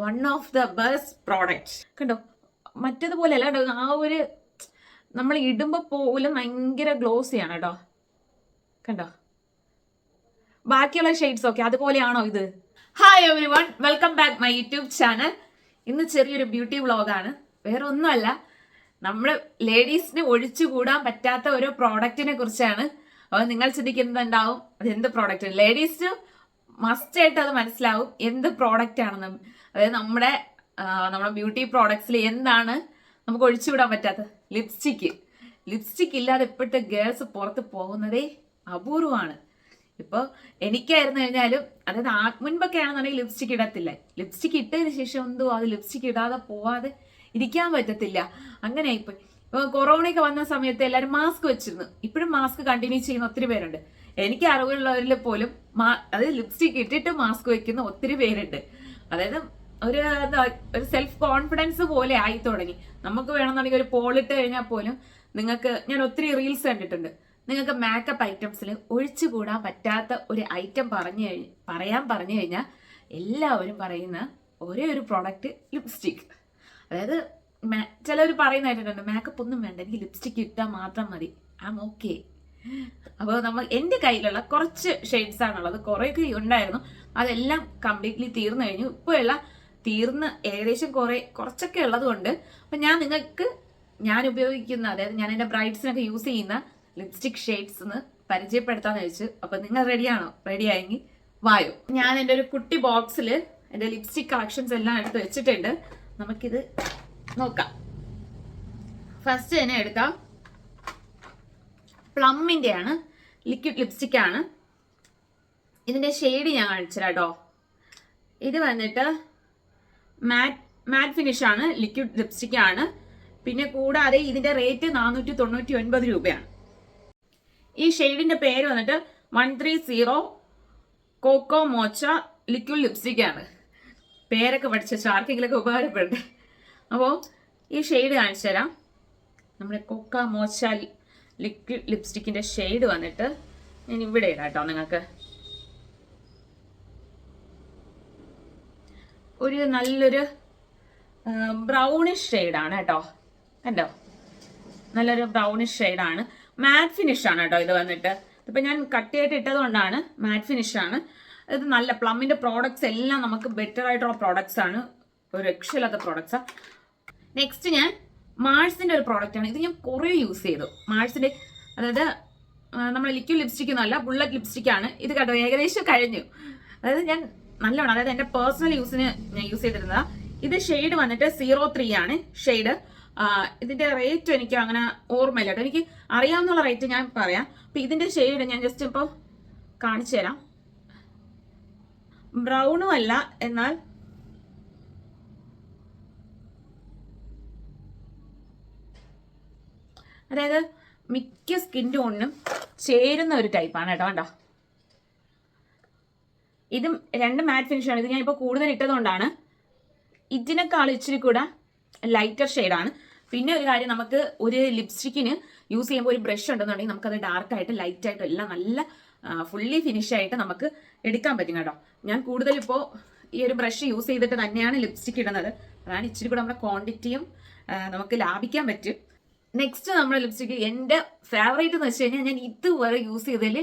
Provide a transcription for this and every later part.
One of the best product. കണ്ടോ, മറ്റേതുപോലെ അല്ല കേട്ടോ, ആ ഒരു നമ്മൾ ഇടുമ്പോൾ പോലും ഭയങ്കര ഗ്ലോസിയാണ് കേട്ടോ. കണ്ടോ, ബാക്കിയുള്ള ഷെയ്ഡ്സ് ഒക്കെ അതുപോലെയാണോ ഇത്? Hi every one, welcome back my YouTube channel. ഇന്ന് ചെറിയൊരു ബ്യൂട്ടി വ്ളോഗാണ്. വേറെ ഒന്നുമല്ല, നമ്മുടെ ലേഡീസിന് ഒഴിച്ചുകൂടാൻ പറ്റാത്ത ഒരു പ്രോഡക്റ്റിനെ കുറിച്ചാണ്. അപ്പോൾ നിങ്ങൾ ചിന്തിക്കുന്നുണ്ടാവും അത് എന്ത് പ്രോഡക്റ്റ്. ലേഡീസിന് മസ്റ്റ് ആയിട്ട് അത് മനസ്സിലാവും എന്ത് പ്രോഡക്റ്റ് ആണെന്ന്. അതായത് നമ്മുടെ ബ്യൂട്ടി പ്രോഡക്ട്സിൽ എന്താണ് നമുക്ക് ഒഴിച്ചുവിടാൻ പറ്റാത്തത്? ലിപ്സ്റ്റിക് ഇല്ലാതെ ഇപ്പോഴത്തെ ഗേൾസ് പുറത്ത് പോകുന്നതേ അപൂർവമാണ്. ഇപ്പോൾ എനിക്കായിരുന്നു കഴിഞ്ഞാലും, അതായത് മുൻപൊക്കെ ആണെന്നുണ്ടെങ്കിൽ ലിപ്സ്റ്റിക് ഇടത്തില്ല. ലിപ്സ്റ്റിക് ഇട്ടതിന് ശേഷം എന്തോ അത് ലിപ്സ്റ്റിക് ഇടാതെ പോവാതെ ഇരിക്കാൻ പറ്റത്തില്ല. അങ്ങനെ ആയിപ്പോയി. ഇപ്പോൾ കൊറോണയൊക്കെ വന്ന സമയത്ത് എല്ലാവരും മാസ്ക് വെച്ചിരുന്നു. ഇപ്പോഴും മാസ്ക് കണ്ടിന്യൂ ചെയ്യുന്ന ഒത്തിരി പേരുണ്ട്. എനിക്ക് അറിവുള്ളവരിൽ പോലും അതായത് ലിപ്സ്റ്റിക് ഇട്ടിട്ട് മാസ്ക് വെക്കുന്ന ഒത്തിരി പേരുണ്ട്. അതായത് ഒരു സെൽഫ് കോൺഫിഡൻസ് പോലെ ആയി തുടങ്ങി. നമുക്ക് വേണമെന്നുണ്ടെങ്കിൽ ഒരു പോളിട്ട് കഴിഞ്ഞാൽ പോലും ഞാൻ ഒത്തിരി റീൽസ് കണ്ടിട്ടുണ്ട്. നിങ്ങൾക്ക് മേക്കപ്പ് ഐറ്റംസിൽ ഒഴിച്ചുകൂടാൻ പറ്റാത്ത ഒരു ഐറ്റം പറയാൻ പറഞ്ഞു കഴിഞ്ഞാൽ എല്ലാവരും പറയുന്ന ഒരേ ഒരു പ്രോഡക്റ്റ് ലിപ്സ്റ്റിക്. അതായത് ചിലവർ പറയുന്നതായിട്ടുണ്ട്, മേക്കപ്പ് ഒന്നും വേണ്ട, എനിക്ക് ലിപ്സ്റ്റിക് ഇട്ടാൽ മാത്രം മതി, ഐ ആം ഓക്കെ. അപ്പോൾ എൻ്റെ കയ്യിലുള്ള കുറച്ച് ഷെയ്ഡ്സ് ആണുള്ളത്. കുറേയൊക്കെ ഉണ്ടായിരുന്നു, അതെല്ലാം കംപ്ലീറ്റ്ലി തീർന്നു കഴിഞ്ഞു. ഇപ്പോൾ എല്ലാം തീർന്ന് ഏകദേശം കുറച്ചൊക്കെ ഉള്ളത് കൊണ്ട് അപ്പം ഞാൻ ഉപയോഗിക്കുന്ന, അതായത് ഞാൻ എൻ്റെ ബ്രൈഡ്സിനൊക്കെ യൂസ് ചെയ്യുന്ന ലിപ്സ്റ്റിക് ഷെയ്ഡ്സ് എന്ന് പരിചയപ്പെടുത്താന്ന് വെച്ചു. അപ്പൊ നിങ്ങൾ റെഡിയാണോ? റെഡി ആയെങ്കിൽ വായോ. ഞാൻ എൻ്റെ ഒരു കുട്ടി ബോക്സിൽ എൻ്റെ ലിപ്സ്റ്റിക് കളക്ഷൻസ് എല്ലാം എടുത്ത് വെച്ചിട്ടുണ്ട്. നമുക്കിത് നോക്കാം. ഫസ്റ്റ് തന്നെ എടുക്കാം, പ്ലമ്മിന്റെ ആണ്, ലിക്വിഡ് ലിപ്സ്റ്റിക് ആണ്. ഇതിന്റെ ഷെയ്ഡ് ഞാൻ കാണിച്ചുതരാം കേട്ടോ. ഇത് വന്നിട്ട് മാറ്റ് ഫിനിഷ് ആണ്, ലിക്വിഡ് ലിപ്സ്റ്റിക് ആണ്. പിന്നെ കൂടാതെ ഇതിന്റെ റേറ്റ് 499 രൂപയാണ്. ഈ ഷെയ്ഡിന്റെ പേര് വന്നിട്ട് 130 കോക്കോ മോച്ച ലിക്വിഡ് ലിപ്സ്റ്റിക് ആണ്. പേരൊക്കെ പഠിച്ച ആർക്കെങ്കിലൊക്കെ ഉപകാരപ്പെടട്ടെ. അപ്പോൾ ഈ ഷെയ്ഡ് കാണിച്ചു തരാം. നമ്മുടെ കോക്കോ മോച്ച ലിക്വിഡ് ലിപ്സ്റ്റിക്കിന്റെ ഷെയ്ഡ് വന്നിട്ട് ഞാൻ ഇവിടെ ഇടാം കേട്ടോ. നിങ്ങൾക്ക് ഒരു നല്ലൊരു ബ്രൗണിഷ് ഷെയ്ഡാണ് കേട്ടോ. കണ്ടോ, നല്ലൊരു ബ്രൗണിഷ് ഷെയ്ഡാണ്. മാറ്റ് ഫിനിഷ് ആണ് കേട്ടോ ഇത് വന്നിട്ട്. ഇപ്പം ഞാൻ കട്ടിയായിട്ട് ഇട്ടത് കൊണ്ടാണ് മാറ്റ് ഫിനിഷ് ആണ്. ഇത് നല്ല പ്ലമ്മിന്റെ പ്രോഡക്ട്സ് എല്ലാം നമുക്ക് ബെറ്റർ ആയിട്ടുള്ള പ്രോഡക്ട്സ് ആണ്, ഒരു രക്ഷയില്ലാത്ത പ്രോഡക്ട്സാണ്. നെക്സ്റ്റ് ഞാൻ മാഴ്സിന്റെ ഒരു പ്രോഡക്റ്റ് ആണ്. ഇത് ഞാൻ കുറേ യൂസ് ചെയ്തു. മാഴ്സിന്റെ, അതായത് നമ്മൾ ലിക്വിഡ് ലിപ്സ്റ്റിക് എന്നല്ല, ബുള്ളറ്റ് ലിപ്സ്റ്റിക് ആണ് ഇത് കേട്ടോ. ഏകദേശം കഴിഞ്ഞു. അതായത് ഞാൻ നല്ലോണം, അതായത് എൻ്റെ പേഴ്സണൽ യൂസിന് ഞാൻ യൂസ് ചെയ്തിരുന്നതാണ്. ഇത് ഷെയ്ഡ് വന്നിട്ട് 03 ആണ് ഷെയ്ഡ്. ഇതിന്റെ റേറ്റ് എനിക്ക് അങ്ങനെ ഓർമ്മയില്ല കേട്ടോ. എനിക്ക് അറിയാവുന്ന റേറ്റ് ഞാൻ പറയാം. അപ്പൊ ഇതിന്റെ ഷെയ്ഡ് ഞാൻ ജസ്റ്റ് ഇപ്പോൾ കാണിച്ചു തരാം. ബ്രൗണും അല്ല, എന്നാൽ അതായത് മിക്ക സ്കിൻ ടോണിനും ചേരുന്ന ഒരു ടൈപ്പാണ് കേട്ടോ. കണ്ടോ, ഇതും രണ്ട് മാറ്റ് ഫിനിഷാണ്. ഇത് ഞാൻ ഇപ്പോൾ കൂടുതൽ ഇട്ടതുകൊണ്ടാണ്. ഇതിനേക്കാൾ ഇച്ചിരി കൂടെ ലൈറ്റർ ഷെയ്ഡാണ്. പിന്നെ ഒരു കാര്യം, നമുക്ക് ഒരു ലിപ്സ്റ്റിക്കിന് യൂസ് ചെയ്യുമ്പോൾ ഒരു ബ്രഷ് ഉണ്ടെന്നുണ്ടെങ്കിൽ നമുക്കത് ഡാർക്കായിട്ട് ലൈറ്റായിട്ടും എല്ലാം നല്ല ഫുള്ളി ഫിനിഷ് ആയിട്ട് നമുക്ക് എടുക്കാൻ പറ്റും കേട്ടോ. ഞാൻ കൂടുതൽ ഇപ്പോൾ ഈ ഒരു ബ്രഷ് യൂസ് ചെയ്തിട്ട് തന്നെയാണ് ലിപ്സ്റ്റിക് ഇടുന്നത്. അതാണ് ഇച്ചിരി കൂടെ നമ്മുടെ ക്വാണ്ടിറ്റിയും നമുക്ക് ലാഭിക്കാൻ പറ്റും. നെക്സ്റ്റ് നമ്മുടെ ലിപ്സ്റ്റിക് എൻ്റെ ഫേവറേറ്റ് എന്ന് വെച്ച് കഴിഞ്ഞാൽ, ഞാൻ ഇതുവരെ യൂസ് ചെയ്തതിൽ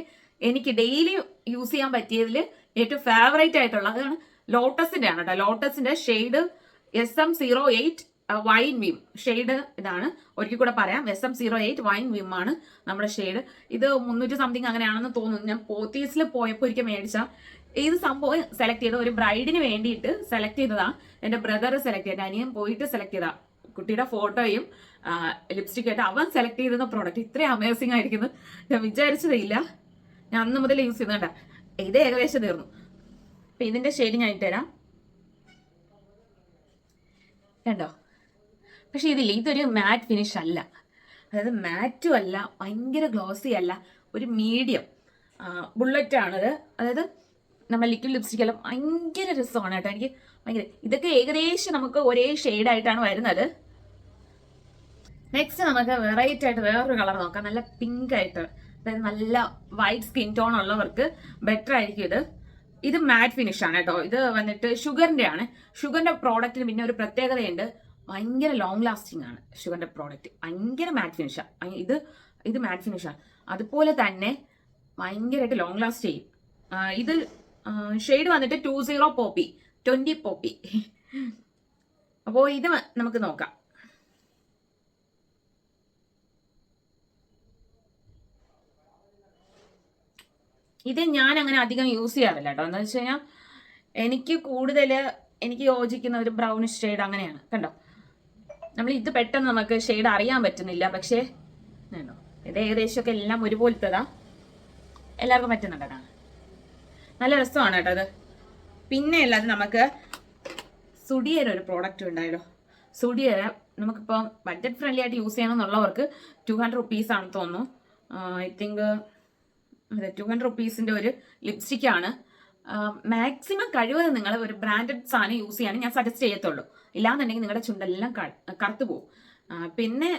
എനിക്ക് ഡെയിലി യൂസ് ചെയ്യാൻ പറ്റിയതിൽ ഏറ്റവും ഫേവറേറ്റ് ആയിട്ടുള്ള അതാണ് ലോട്ടസിന്റെ ആണ് കേട്ടോ. ലോട്ടസിന്റെ ഷെയ്ഡ് SM08 വൈൻ വിം ഷെയ്ഡ്. ഇതാണ്, ഒരിക്കൽ കൂടെ പറയാം, SM08 വൈൻ വിം ആണ് നമ്മുടെ ഷെയ്ഡ്. ഇത് 300 സംതിങ് അങ്ങനെയാണെന്ന് തോന്നുന്നു. ഞാൻ പോത്തീസിൽ പോയപ്പോൾ ഒരിക്കൽ മേടിച്ച ഇത് സംഭവം സെലക്ട് ചെയ്ത ഒരു ബ്രൈഡിന് വേണ്ടിയിട്ട് സെലക്ട് ചെയ്തതാ. എൻ്റെ ബ്രദർ സെലക്ട് ചെയ്ത, അനിയൻ പോയിട്ട് സെലക്ട് ചെയ്താ. കുട്ടിയുടെ ഫോട്ടോയും ലിപ്സ്റ്റിക് ആയിട്ട് അവൻ സെലക്ട് ചെയ്തിരുന്ന പ്രോഡക്റ്റ് ഇത്രയും അമേസിംഗ് ആയിരിക്കുന്നു ഞാൻ വിചാരിച്ചതേയില്ല. ഞാൻ അന്ന് മുതൽ യൂസ് ചെയ്യുന്നുണ്ട. ഇത് ഏകദേശം തീർന്നു. അപ്പൊ ഇതിന്റെ ഷെയ്ഡ് ഞാൻ ഇട്ടുതരാം. കണ്ടോ, പക്ഷെ ഇതൊരു മാറ്റ് ഫിനിഷ് അല്ല. അതായത് മാറ്റും അല്ല, ഭയങ്കര ഗ്ലോസി അല്ല, ഒരു മീഡിയം ബുള്ളറ്റ് ആണത്. അതായത് നമ്മൾ ലിക്വിഡ് ലിപ്സ്റ്റിക് എല്ലാം ഭയങ്കര രസമാണ് കേട്ടോ. എനിക്ക് ഭയങ്കര, ഇതൊക്കെ ഏകദേശം നമുക്ക് ഒരേ ഷെയ്ഡായിട്ടാണ് വരുന്നത്. നെക്സ്റ്റ് നമുക്ക് വെറൈറ്റി ആയിട്ട് വേറൊരു കളർ നോക്കാം. നല്ല പിങ്ക് ആയിട്ട്, അതായത് നല്ല വൈറ്റ് സ്കിൻ ടോൺ ഉള്ളവർക്ക് ബെറ്റർ ആയിരിക്കും ഇത്. ഇത് മാറ്റ് ഫിനിഷ് ആണ് കേട്ടോ. ഇത് വന്നിട്ട് ഷുഗറിന്റെ ആണ്. ഷുഗറിന്റെ പ്രോഡക്റ്റിന് പിന്നെ ഒരു പ്രത്യേകതയുണ്ട്, ഭയങ്കര ലോങ് ലാസ്റ്റിംഗ് ആണ് ഷുഗറിന്റെ പ്രോഡക്റ്റ്. ഭയങ്കര മാറ്റ് ഫിനിഷാണ് ഇത് മാറ്റ് ഫിനിഷാണ്. അതുപോലെ തന്നെ ഭയങ്കരമായിട്ട് ലോങ് ലാസ്റ്റ് ചെയ്യും. ഇത് ഷെയ്ഡ് വന്നിട്ട് 20 പോപ്പി 20 പോപ്പി. അപ്പോൾ ഇത് നമുക്ക് നോക്കാം. ഇത് ഞാൻ അങ്ങനെ അധികം യൂസ് ചെയ്യാറില്ല കേട്ടോ. എന്താ വെച്ച് കഴിഞ്ഞാൽ എനിക്ക് യോജിക്കുന്ന ഒരു ബ്രൗണിഷ് ഷെയ്ഡ് അങ്ങനെയാണ്. കണ്ടോ, നമ്മൾ ഇത് പെട്ടെന്ന് നമുക്ക് ഷെയ്ഡ് അറിയാൻ പറ്റുന്നില്ല. പക്ഷേ കണ്ടോ, ഇത് ഏകദേശമൊക്കെ എല്ലാം ഒരുപോലത്തതാ, എല്ലാവർക്കും പറ്റുന്നുണ്ട് കാണാൻ. നല്ല രസമാണ് കേട്ടോ ഇത്. പിന്നെ അല്ലാതെ നമുക്ക് സുഡിയർ ഒരു പ്രോഡക്റ്റ് ഉണ്ടായല്ലോ. സുഡിയർ നമുക്കിപ്പോൾ ബഡ്ജറ്റ് ഫ്രണ്ട്ലി ആയിട്ട് യൂസ് ചെയ്യണമെന്നുള്ളവർക്ക് 200 റുപ്പീസ് ആണെന്ന് തോന്നുന്നു. ഐ തിങ്ക് അതെ, 200 റുപ്പീസിൻ്റെ ഒരു ലിപ്സ്റ്റിക്കാണ്. മാക്സിമം കഴിവത് നിങ്ങൾ ഒരു ബ്രാൻഡഡ് സാധനം യൂസ് ചെയ്യാൻ ഞാൻ സജസ്റ്റ് ചെയ്യത്തുള്ളൂ. ഇല്ലാന്നുണ്ടെങ്കിൽ നിങ്ങളുടെ ചുണ്ടെല്ലാം കറുത്തു പോകും. പിന്നെ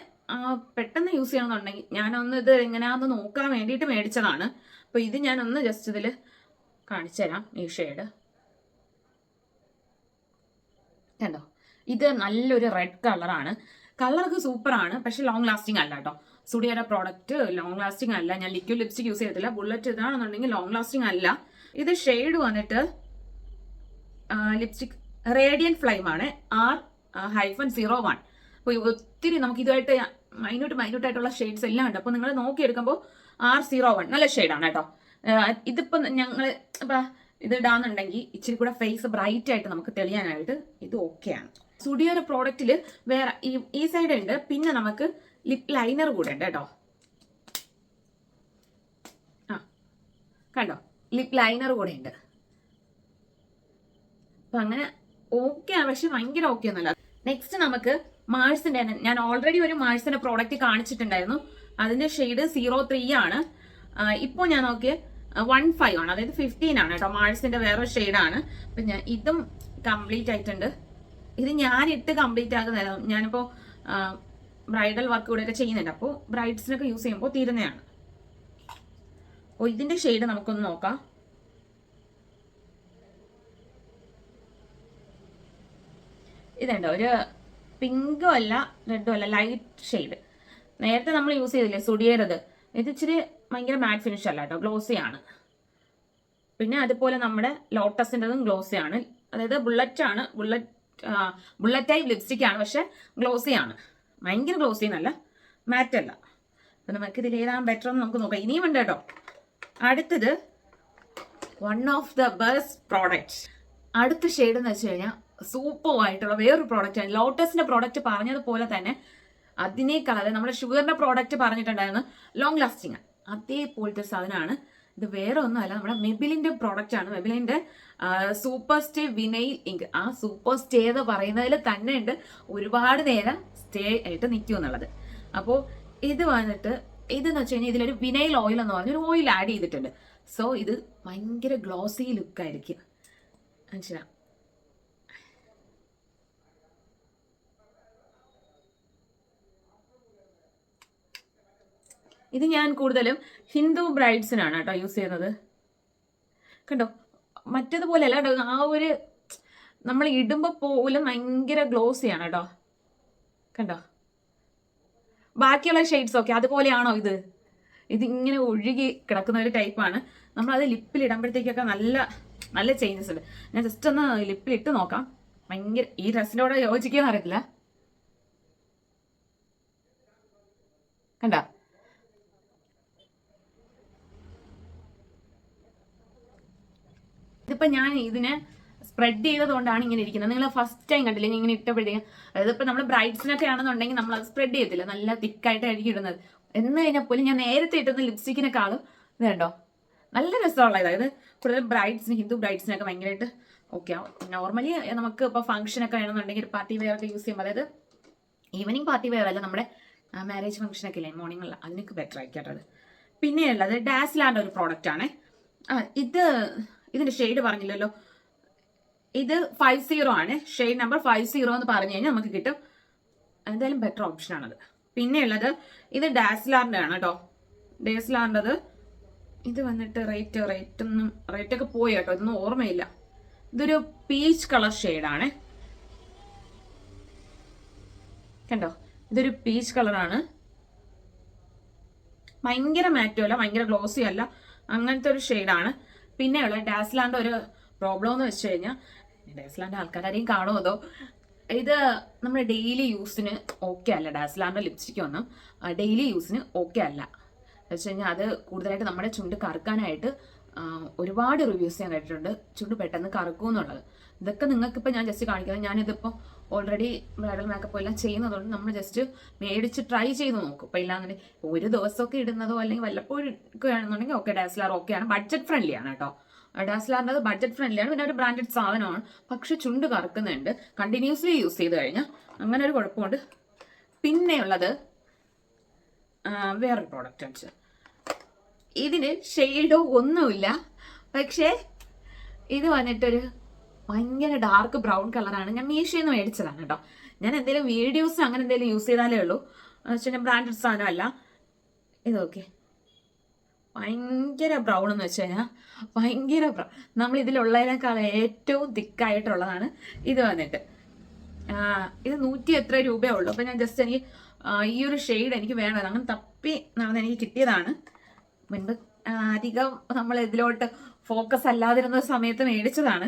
പെട്ടെന്ന് യൂസ് ചെയ്യണമെന്നുണ്ടെങ്കിൽ ഞാനൊന്ന് ഇത് എങ്ങനെയാണെന്ന് നോക്കാൻ വേണ്ടിയിട്ട് മേടിച്ചതാണ്. അപ്പോൾ ഇത് ഞാനൊന്ന് ജസ്റ്റ് ഇതിൽ കാണിച്ചു തരാം. ഈ ഷെയ്ഡ് കണ്ടോ, ഇത് നല്ലൊരു റെഡ് കളറാണ്. കളറൊക്കെ സൂപ്പറാണ്, പക്ഷെ ലോങ് ലാസ്റ്റിംഗ് അല്ല കേട്ടോ. സുഡിയയുടെ പ്രോഡക്റ്റ് ലോങ് ലാസ്റ്റിംഗ് അല്ല. ഞാൻ ലിക്വിഡ് ലിപ്സ്റ്റിക് യൂസ് ചെയ്തിട്ടില്ല. ബുള്ളറ്റ് ഇതാണെന്നുണ്ടെങ്കിൽ ലോങ് ലാസ്റ്റിംഗ് അല്ല. ഇത് ഷെയ്ഡ് വന്നിട്ട് ലിപ്സ്റ്റിക് റേഡിയൻ ഫ്ലെയിം ആണ്, R-01. അപ്പോൾ ഒത്തിരി നമുക്ക് ഇതുമായിട്ട് മൈന്യൂട്ടായിട്ടുള്ള ഷെയ്ഡ്സ് എല്ലാം ഉണ്ട്. അപ്പോൾ നിങ്ങൾ നോക്കിയെടുക്കുമ്പോൾ R-01 നല്ല ഷെയ്ഡാണ് കേട്ടോ. ഇതിപ്പോൾ ഞങ്ങൾ ഇപ്പം ഇത് ഇടാന്നുണ്ടെങ്കിൽ ഇച്ചിരി കൂടെ ഫേസ് ബ്രൈറ്റ് ആയിട്ട് നമുക്ക് തെളിയാനായിട്ട് ഇത് ഓക്കെയാണ്. സുഡിയോയുടെ പ്രോഡക്റ്റിൽ വേറെ ഈ സൈഡ് ഉണ്ട്. പിന്നെ നമുക്ക് ലിപ് ലൈനർ കൂടെ ഉണ്ട് കേട്ടോ. കണ്ടോ, ലിപ് ലൈനർ കൂടെ ഉണ്ട്. അപ്പൊ അങ്ങനെ ഓക്കെയാണ്, പക്ഷെ ഭയങ്കര ഓക്കെ ഒന്നുമല്ല. നെക്സ്റ്റ് നമുക്ക് മാഴ്സിന്റെ, ഞാൻ ഓൾറെഡി ഒരു മാഴ്സിന്റെ പ്രോഡക്റ്റ് കാണിച്ചിട്ടുണ്ടായിരുന്നു. അതിന്റെ ഷെയ്ഡ് 03 ആണ്. ഇപ്പോൾ ഞാൻ നോക്കിയ 15 ആണ്, അതായത് 15 ആണ് കേട്ടോ. മാഴ്സിന്റെ വേറെ ഷെയ്ഡാണ്. അപ്പൊ ഞാൻ ഇതും കംപ്ലീറ്റ് ആയിട്ടുണ്ട്. ഇത് ഞാനിട്ട് കംപ്ലീറ്റ് ആകുന്നതല്ല, ഞാനിപ്പോൾ ബ്രൈഡൽ വർക്ക് കൂടെ ഒക്കെ ചെയ്യുന്നുണ്ട്. അപ്പോൾ ബ്രൈഡ്സിനൊക്കെ യൂസ് ചെയ്യുമ്പോൾ തീരുന്നതാണ്. അപ്പോൾ ഇതിന്റെ ഷെയ്ഡ് നമുക്കൊന്ന് നോക്കാം. ഇതുണ്ടോ, ഒരു പിങ്കും അല്ല റെഡും അല്ല, ലൈറ്റ് ഷെയ്ഡ്. നേരത്തെ നമ്മൾ യൂസ് ചെയ്തില്ലേ സുഡിയറത്, ഇത് ഇച്ചിരി ഭയങ്കര മാറ്റ് ഫിനിഷ് അല്ല കേട്ടോ, ഗ്ലോസി ആണ്. പിന്നെ അതുപോലെ നമ്മുടെ ലോട്ടസിൻ്റെതും ഗ്ലോസി ആണ്. അതായത് ബുള്ളറ്റ് ടൈപ്പ് ലിപ്സ്റ്റിക് ആണ്, പക്ഷെ ഗ്ലോസി ആണ്. ഭയങ്കര ഗ്ലോസി എന്നല്ല, മാറ്റ് അല്ല. അപ്പം നമുക്ക് ഇതിൽ ഏതാണ് ബെറ്റർ എന്ന് നമുക്ക് നോക്കാം. ഇനിയും ഉണ്ട് കേട്ടോ. അടുത്തത് one of the best product. അടുത്ത ഷെയ്ഡ് എന്ന് വെച്ച് കഴിഞ്ഞാൽ സൂപ്പർ ആയിട്ടുള്ള വേറൊരു പ്രോഡക്റ്റ് ആണ്. ലോട്ടസിന്റെ പ്രോഡക്റ്റ് പറഞ്ഞതുപോലെ തന്നെ അതിനേക്കാൾ, അതായത് നമ്മുടെ ഷുഗറിന്റെ പ്രോഡക്റ്റ് പറഞ്ഞിട്ടുണ്ടായിരുന്നു ലോങ് ലാസ്റ്റിംഗ്, അതേപോലത്തെ സാധനമാണ് ഇത്. വേറെ ഒന്നുമല്ല, നമ്മുടെ മെബിലിന്റെ പ്രോഡക്റ്റ് ആണ്. മെബിലിന്റെ സൂപ്പർ സ്റ്റേ വിനൈൽ ഇങ്ക്. ആ സൂപ്പർ സ്റ്റേ എന്ന് പറയുന്നതിൽ തന്നെ ഉണ്ട് ഒരുപാട് നേരം സ്റ്റേ ആയിട്ട് നിൽക്കും എന്നുള്ളത്. അപ്പോൾ ഇത് വന്നിട്ട് ഇതെന്ന് വെച്ച് കഴിഞ്ഞാൽ ഇതിലൊരു വിനൈൽ ഓയിൽ എന്ന് പറഞ്ഞൊരു ഓയിൽ ആഡ് ചെയ്തിട്ടുണ്ട്. സോ ഇത് ഭയങ്കര ഗ്ലോസി ലുക്കായിരിക്കും. മനസ്സിലാ, ഇത് ഞാൻ കൂടുതലും ഹിന്ദു ബ്രൈഡ്സിനാണ് കേട്ടോ യൂസ് ചെയ്യുന്നത്. കണ്ടോ, മറ്റേതുപോലെ അല്ല കേട്ടോ. ആ ഒരു നമ്മൾ ഇടുമ്പോൾ പോലും ഭയങ്കര ഗ്ലോസിയാണ് കേട്ടോ. കണ്ടോ, ബാക്കിയുള്ള ഷെയ്ഡ്സ് ഒക്കെ അതുപോലെയാണോ ഇത്? ഇതിങ്ങനെ ഒഴുകി കിടക്കുന്ന ഒരു ടൈപ്പാണ്. നമ്മളത് ലിപ്പിൽ ഇടുമ്പോഴത്തേക്കൊക്കെ നല്ല നല്ല ചേഞ്ചസ് ഉണ്ട്. ഞാൻ ജസ്റ്റ് ഒന്ന് ലിപ്പിലിട്ട് നോക്കാം. ഭയങ്കര ഈ ഡ്രസ്സിൻ്റെ കൂടെ യോജിക്കുമെന്ന് അറിയത്തില്ല. കണ്ട, ഇതിപ്പോൾ ഞാൻ ഇതിനെ സ്പ്രെഡ് ചെയ്തതുകൊണ്ടാണ് ഇങ്ങനെ ഇരിക്കുന്നത്. നിങ്ങൾ ഫസ്റ്റ് ടൈം കണ്ടില്ലേ ഞാൻ ഇങ്ങനെ ഇട്ടപ്പോഴത്തേക്കും? അതായത് ഇപ്പം നമ്മൾ ബ്രൈഡ്സിനൊക്കെ ആണെന്നുണ്ടെങ്കിൽ നമ്മൾ അത് സ്പ്രെഡ് ചെയ്യത്തില്ല, നല്ല തിക്കായിട്ടായിരിക്കും ഇടുന്നത്. എന്ന് കഴിഞ്ഞാൽ പോലും ഞാൻ നേരത്തെ ഇട്ടുന്ന ലിപ്സ്റ്റിക്കിനെക്കാളും ഇത് കണ്ടോ നല്ല രസമുള്ള. അതായത് കൂടുതൽ ബ്രൈഡ്സിന്, ഹിന്ദു ബ്രൈഡ്സിനൊക്കെ ഭയങ്കരമായിട്ട് ഓക്കെ ആവും. നോർമലി നമുക്ക് ഇപ്പോൾ ഫംഗ്ഷനൊക്കെ ആണെന്നുണ്ടെങ്കിൽ പാർട്ടി വെയർ ഒക്കെ യൂസ് ചെയ്യുമ്പോൾ, അതായത് ഈവനിങ് പാർട്ടി വെയർ അല്ല, നമ്മുടെ മാരേജ് ഫംഗ്ഷനൊക്കെ ഇല്ലേ മോർണിംഗിൽ, അതിനൊക്കെ ബെറ്റർ ആയിക്കോട്ടത്. പിന്നെ ഉള്ളത് ഡാസ്ലാറിൻ്റെ ഒരു പ്രോഡക്റ്റ് ആണ്. ഇതിന്റെ ഷെയ്ഡ് പറഞ്ഞില്ലല്ലോ, ഇത് 50 ആണ്. ഷെയ്ഡ് നമ്പർ 50 എന്ന് പറഞ്ഞു കഴിഞ്ഞാൽ നമുക്ക് കിട്ടും. എന്തായാലും ബെറ്റർ ഓപ്ഷൻ ആണത്. പിന്നെ ഉള്ളത് ഇത് ഡാസ്ലാറിൻ്റെ ആണ് കേട്ടോ. ഡാസ്ലാറിൻ്റെത് ഇത് വന്നിട്ട് റേറ്റൊക്കെ പോയി കേട്ടോ, ഇതൊന്നും ഓർമ്മയില്ല. ഇതൊരു പീച്ച് കളർ ഷെയ്ഡാണ്, കണ്ടോ? ഇതൊരു പീച്ച് കളറാണ്. ഭയങ്കര മാറ്റും അല്ല, ഭയങ്കര ഗ്ലോസി അല്ല, അങ്ങനത്തെ ഒരു ഷെയ്ഡാണ്. പിന്നെയുള്ള ഡാസ്ലാൻ്റെ ഒരു പ്രോബ്ലം എന്ന് വെച്ച് കഴിഞ്ഞാൽ, ഡാസ്ലാൻ്റെ ആൾക്കാരെയും കാണുമോ അതോ, ഇത് നമ്മുടെ ഡെയിലി യൂസിന് ഓക്കെ അല്ല. ഡാസ്ലാൻ്റെ ലിപ്സ്റ്റിക് ഒന്നും ഡെയിലി യൂസിന് ഓക്കെ അല്ല. എന്ന് വെച്ച് കഴിഞ്ഞാൽ അത് കൂടുതലായിട്ട് നമ്മുടെ ചുണ്ട് കറുക്കാനായിട്ട് ഒരുപാട് റിവ്യൂസ് ഞാൻ കേട്ടിട്ടുണ്ട്, ചുണ്ട് പെട്ടെന്ന് കറുക്കും എന്നുള്ളത്. ഇതൊക്കെ നിങ്ങൾക്കിപ്പോൾ ഞാൻ ജസ്റ്റ് കാണിക്കുന്നത്. ഞാനിതിപ്പോൾ ഓൾറെഡി ബ്രൈഡൽ മേക്കപ്പ് എല്ലാം ചെയ്യുന്നതുകൊണ്ട് നമ്മൾ ജസ്റ്റ് മേടിച്ച് ട്രൈ ചെയ്ത് നോക്കും. ഇപ്പോൾ ഇല്ലാന്നുണ്ടെങ്കിൽ ഒരു ദിവസമൊക്കെ ഇടുന്നതോ അല്ലെങ്കിൽ വല്ലപ്പോഴും ആണെന്നുണ്ടെങ്കിൽ ഓക്കെ, ഡാസ്ലാർ ഓക്കെയാണ്, ബഡ്ജറ്റ് ഫ്രണ്ട്ലി ആണ് കേട്ടോ. ഡാസ്ലാറിൻ്റെ ബഡ്ജറ്റ് ഫ്രണ്ട്ലി ആണ്, പിന്നെ ഒരു ബ്രാൻഡഡ് സാധനമാണ്. പക്ഷെ ചുണ്ട് കറക്കുന്നുണ്ട് കണ്ടിന്യൂസ്ലി യൂസ് ചെയ്ത് കഴിഞ്ഞാൽ, അങ്ങനെ ഒരു കുഴപ്പമുണ്ട്. പിന്നെയുള്ളത് വേറൊരു പ്രോഡക്റ്റ് ആണ്. ഇതിന് ഷെയ്ഡോ ഒന്നുമില്ല, പക്ഷേ ഇത് വന്നിട്ടൊരു ഭയങ്കര ഡാർക്ക് ബ്രൗൺ കളറാണ്. ഞാൻ മീഷോയിൽ നിന്ന് മേടിച്ചതാണ് കേട്ടോ. ഞാൻ എന്തെങ്കിലും വീഡിയോസ് അങ്ങനെ എന്തെങ്കിലും യൂസ് ചെയ്താലേ ഉള്ളൂ, എന്ന് വെച്ചാൽ ഞാൻ ബ്രാൻഡഡ് സാധനമല്ല. ഇതൊക്കെ ഭയങ്കര ബ്രൗൺ എന്ന് വെച്ച് കഴിഞ്ഞാൽ ഭയങ്കര ബ്രൗൺ. നമ്മൾ ഇതിലുള്ളതിനേക്കാൾ ഏറ്റവും തിക്കായിട്ടുള്ളതാണ് ഇത് വന്നിട്ട്. ഇത് 100 എത്ര രൂപയേ ഉള്ളൂ. അപ്പം ഞാൻ ജസ്റ്റ് എനിക്ക് ഈ ഒരു ഷെയ്ഡ് എനിക്ക് വേണം, അങ്ങനെ തപ്പി നടന്ന് എനിക്ക് കിട്ടിയതാണ്. മുൻപ് അധികം നമ്മൾ ഇതിലോട്ട് ഫോക്കസ് അല്ലാതിരുന്ന സമയത്ത് മേടിച്ചതാണ്.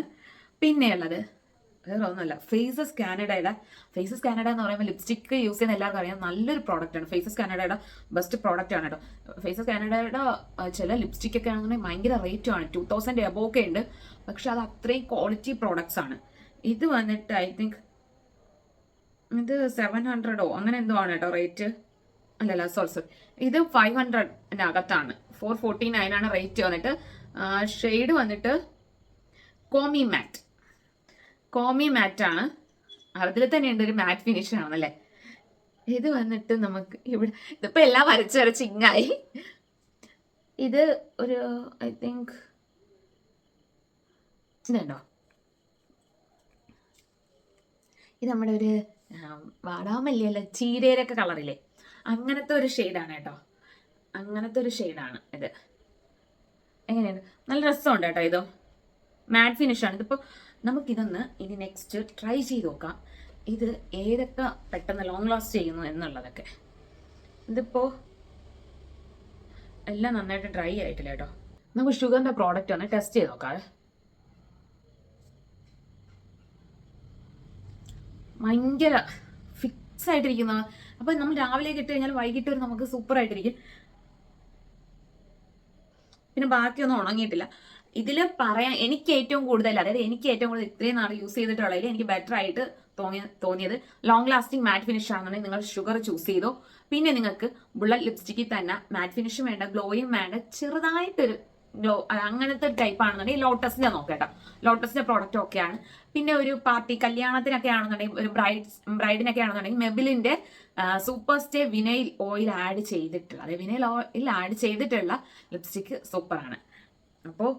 പിന്നെയുള്ളത് വേറെ ഒന്നുമല്ല, ഫേസസ് കാനഡയുടെ. ഫേസസ് കാനഡ എന്ന് പറയുമ്പോൾ ലിപ്സ്റ്റിക്ക് യൂസ് ചെയ്യുന്ന എല്ലാവർക്കും അറിയാം, നല്ലൊരു പ്രോഡക്റ്റാണ്. ഫേസസ് കാനഡയുടെ ബെസ്റ്റ് പ്രോഡക്റ്റ് ആണ് കേട്ടോ. ഫേസസ് കാനഡയുടെ ചില ലിപ്സ്റ്റിക് ഒക്കെ ആണെങ്കിൽ ഭയങ്കര റേറ്റുമാണ്, 2000 എബോ ഒക്കെ ഉണ്ട്. പക്ഷെ അത് അത്രയും ക്വാളിറ്റി പ്രോഡക്ട്സ് ആണ്. ഇത് വന്നിട്ട് ഐ തിങ്ക് ഇത് 700 അങ്ങനെ എന്തോ ആണ് കേട്ടോ റേറ്റ്. അല്ലല്ല, സോറി, ഇത് 500 അകത്താണ്. 449 ആണ് റേറ്റ് വന്നിട്ട്. ഷെയ്ഡ് വന്നിട്ട് കോമി മാറ്റ് ആണ്. അതിൽ തന്നെ ഉണ്ട് ഒരു മാറ്റ് ഫിനിഷ് ആണല്ലേ. ഇത് വന്നിട്ട് നമുക്ക് ഇവിടെ ഇതിപ്പോൾ എല്ലാം വരച്ച് ഇങ്ങായി. ഇത് ഒരു ഐ തിങ്ക് ഇതുണ്ടോ, ഇത് നമ്മുടെ ഒരു വാടാമല്ലിയല്ല ചീരയിലൊക്കെ കളറില്ലേ, അങ്ങനത്തെ ഒരു ഷെയ്ഡാണ് കേട്ടോ. അങ്ങനത്തെ ഒരു ഷെയ്ഡാണ് ഇത്. എങ്ങനെയാണ്, നല്ല രസമുണ്ട് കേട്ടോ. ഇതോ മാറ്റ് ഫിനിഷാണ്. ഇതിപ്പോൾ നമുക്കിതൊന്ന് ഇനി നെക്സ്റ്റ് ട്രൈ ചെയ്ത് നോക്കാം, ഇത് ഏതൊക്കെ പെട്ടെന്ന് ലോങ് ലാസ്റ്റ് ചെയ്യുന്നു എന്നുള്ളതൊക്കെ. ഇതിപ്പോൾ എല്ലാം നന്നായിട്ട് ഡ്രൈ ആയിട്ടില്ല കേട്ടോ. നമുക്ക് ഷുഗറിൻ്റെ പ്രോഡക്റ്റ് ഒന്ന് ടെസ്റ്റ് ചെയ്ത് നോക്കാം. ഭയങ്കര ഫിക്സ് ആയിട്ടിരിക്കുന്ന, അപ്പം നമ്മൾ രാവിലെ ഇട്ട് കഴിഞ്ഞാൽ വൈകിട്ട് വരെ നമുക്ക് സൂപ്പർ ആയിട്ടിരിക്കും. പിന്നെ ബാക്കിയൊന്നും ഉണങ്ങിയിട്ടില്ല. ഇതിൽ പറയാൻ എനിക്ക് ഏറ്റവും കൂടുതൽ, അതായത് എനിക്ക് ഏറ്റവും കൂടുതൽ ഇത്രയും നാൾ യൂസ് ചെയ്തിട്ടുള്ളതിൽ എനിക്ക് ബെറ്റർ ആയിട്ട് തോന്നിയത് ലോങ് ലാസ്റ്റിംഗ് മാറ്റ് ഫിനിഷ് ആണെന്നുണ്ടെങ്കിൽ നിങ്ങൾ ഷുഗർ ചൂസ് ചെയ്തോ. പിന്നെ നിങ്ങൾക്ക് ബുള്ളറ്റ് ലിപ്സ്റ്റിക്കിൽ തന്നെ മാറ്റ് ഫിനിഷും വേണ്ട, ഗ്ലോയും വേണ്ട, ചെറുതായിട്ടൊരു ഗ്ലോ അങ്ങനത്തെ ടൈപ്പ് ആണെന്നുണ്ടെങ്കിൽ ലോട്ടസിന്റെ നോക്കേട്ടോ. ലോട്ടസിന്റെ പ്രോഡക്റ്റ് ഒക്കെയാണ്. പിന്നെ ഒരു പാർട്ടി കല്യാണത്തിനൊക്കെ ആണെന്നുണ്ടെങ്കിൽ, ഒരു ബ്രൈഡിനൊക്കെ ആണെന്നുണ്ടെങ്കിൽ മെബിലിന്റെ super stay vinyl oil add ചെയ്തിട്ടുള്ള, അതായത് വിനൈൽ ഓയിൽ ആഡ് ചെയ്തിട്ടുള്ള ലിപ്സ്റ്റിക്ക് സൂപ്പറാണ്. അപ്പോൾ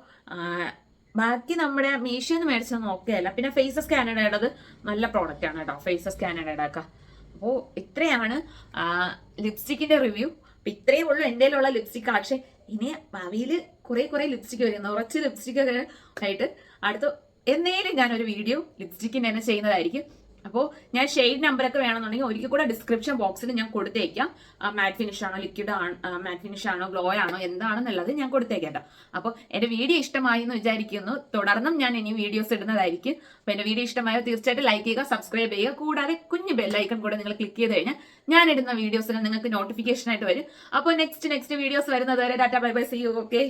ബാക്കി നമ്മുടെ മീഷോയിൽ നിന്ന് മേടിച്ചൊന്നും ഓക്കെ അല്ല. പിന്നെ ഫേസസ് കാനഡയുടേത് നല്ല പ്രോഡക്റ്റ് ആണ് കേട്ടോ, ഫേസസ് കാനഡയുടെ ഒക്കെ. അപ്പോൾ ഇത്രയാണ് ലിപ്സ്റ്റിക്കിന്റെ റിവ്യൂ. അപ്പം ഇത്രയേ ഉള്ളൂ എൻ്റെ ഉള്ള ലിപ്സ്റ്റിക് കളക്ഷൻ. ഇനി ഭാവിയിൽ കുറേ ലിപ്സ്റ്റിക് വരും, കുറച്ച് ലിപ്സ്റ്റിക് ആയിട്ട് അടുത്ത എന്നേലും ഞാനൊരു വീഡിയോ ലിപ്സ്റ്റിക്കിൻ്റെ തന്നെ ചെയ്യുന്നതായിരിക്കും. അപ്പോൾ ഞാൻ ഷെയ്ഡ് നമ്പറൊക്കെ വേണമെന്നുണ്ടെങ്കിൽ ഒരിക്കൽ കൂടെ ഡിസ്ക്രിപ്ഷൻ ബോക്സിൽ ഞാൻ കൊടുത്തേക്കാം. മാറ്റ് ഫിനിഷ് ആണോ, ലിക്വിഡ് മാറ്റ് ഫിനിഷ് ആണോ, ഗ്ലോ ആണോ, എന്താണെന്നുള്ളത് ഞാൻ കൊടുത്തേക്കാം കേട്ടോ. അപ്പോൾ എൻ്റെ വീഡിയോ ഇഷ്ടമായി എന്ന് വിചാരിക്കുന്നു. തുടർന്നും ഞാൻ ഇനി വീഡിയോസ് ഇടുന്നതായിരിക്കും. അപ്പോൾ എൻ്റെ വീഡിയോ ഇഷ്ടമായോ തീർച്ചയായിട്ടും ലൈക്ക് ചെയ്യുക, സബ്സ്ക്രൈബ് ചെയ്യുക. കൂടാതെ കുഞ്ഞ് ബെല്ലൈക്കൺ കൂടെ നിങ്ങൾ ക്ലിക്ക് ചെയ്ത് കഴിഞ്ഞാൽ ഞാൻ ഇടുന്ന വീഡിയോസിന് നിങ്ങൾക്ക് നോട്ടിഫിക്കേഷൻ ആയിട്ട് വരും. അപ്പോൾ നെക്സ്റ്റ് വീഡിയോസ് വരുന്നത് വരെ tata bye bye, see you. Okay.